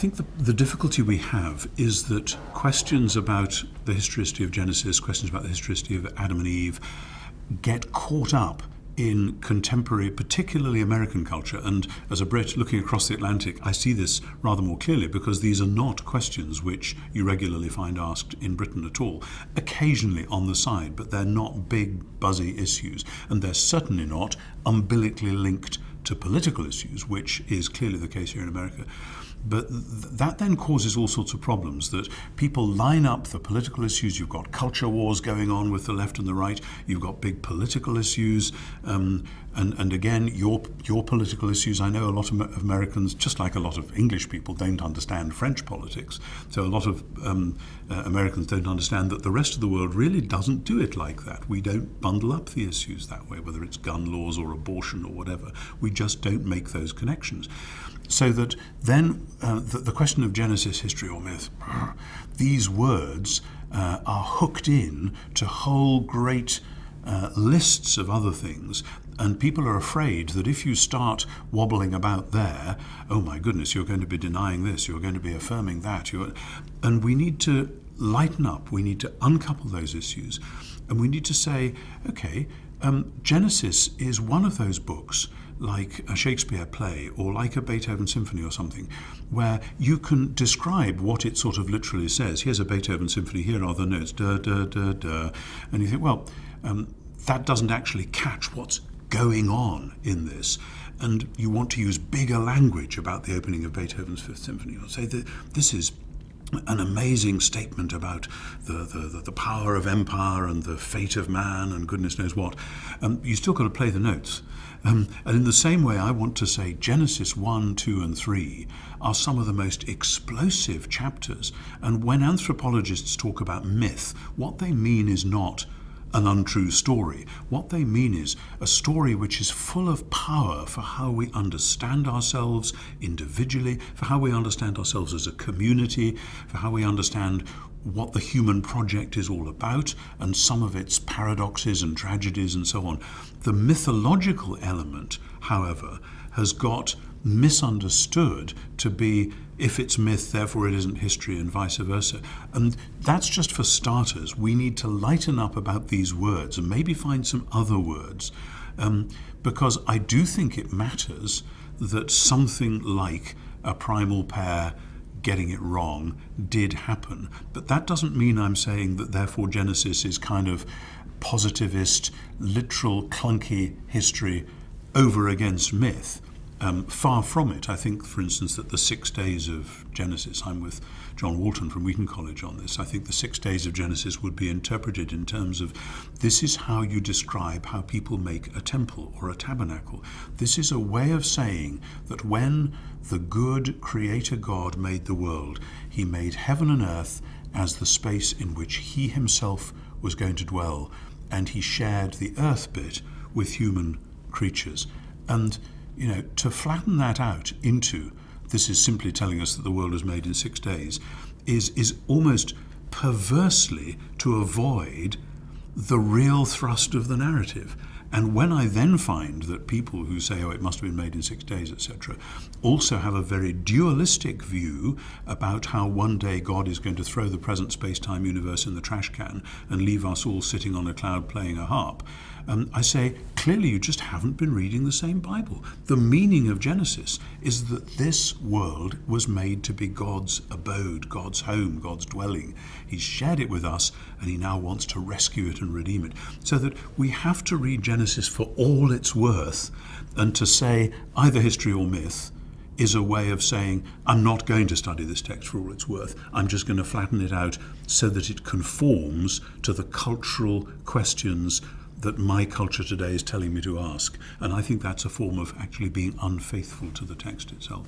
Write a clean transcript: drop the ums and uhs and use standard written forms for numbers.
think the difficulty we have is that questions about the historicity of Genesis, questions about the historicity of Adam and Eve, get caught up in contemporary, particularly American culture. And as a Brit looking across the Atlantic, I see this rather more clearly because these are not questions which you regularly find asked in Britain at all. Occasionally on the side, but they're not big, buzzy issues. And they're certainly not umbilically linked to political issues, which is clearly the case here in America. But that then causes all sorts of problems, that people line up the political issues. You've got culture wars going on with the left and the right. You've got big political issues. And again, your political issues. I know a lot of Americans, just like a lot of English people, don't understand French politics. So a lot of Americans don't understand that the rest of the world really doesn't do it like that. We don't bundle up the issues that way, whether it's gun laws or abortion or whatever. We just don't make those connections. So that then the question of Genesis, history or myth, these words are hooked in to whole great lists of other things, and people are afraid that if you start wobbling about there, oh my goodness, you're going to be denying this, you're going to be affirming that. And we need to lighten up, we need to uncouple those issues, and we need to say, okay, Genesis is one of those books, like a Shakespeare play or like a Beethoven symphony or something, where you can describe what it sort of literally says. Here's a Beethoven symphony, here are the notes, da, da, da, da. And you think, well, that doesn't actually catch what's going on in this. And you want to use bigger language about the opening of Beethoven's Fifth Symphony. You'll say that this is an amazing statement about the power of empire and the fate of man and goodness knows what. You still got to play the notes. And in the same way, I want to say Genesis 1, 2 and 3 are some of the most explosive chapters. And when anthropologists talk about myth, what they mean is not an untrue story. What they mean is a story which is full of power for how we understand ourselves individually, for how we understand ourselves as a community, for how we understand what the human project is all about, and some of its paradoxes and tragedies and so on. The mythological element, however, has got misunderstood to be, if it's myth, therefore it isn't history, and vice versa. And that's just for starters. We need to lighten up about these words and maybe find some other words, because I do think it matters that something like a primal pair getting it wrong did happen. But that doesn't mean I'm saying that therefore Genesis is kind of positivist, literal, clunky history over against myth. Far from it. I think, for instance, that the 6 days of Genesis, I'm with John Walton from Wheaton College on this, I think the 6 days of Genesis would be interpreted in terms of this is how you describe how people make a temple or a tabernacle. This is a way of saying that when the good Creator God made the world, he made heaven and earth as the space in which he himself was going to dwell, and he shared the earth bit with human creatures. And to flatten that out into this is simply telling us that the world was made in 6 days is almost perversely to avoid the real thrust of the narrative. And when I then find that people who say, oh, it must have been made in 6 days, etc., also have a very dualistic view about how one day God is going to throw the present space-time universe in the trash can and leave us all sitting on a cloud playing a harp, I say, clearly you just haven't been reading the same Bible. The meaning of Genesis is that this world was made to be God's abode, God's home, God's dwelling. He's shared it with us, and he now wants to rescue it and redeem it. So that we have to read Genesis for all it's worth, and to say either history or myth is a way of saying, I'm not going to study this text for all it's worth. I'm just going to flatten it out so that it conforms to the cultural questions that my culture today is telling me to ask. And I think that's a form of actually being unfaithful to the text itself.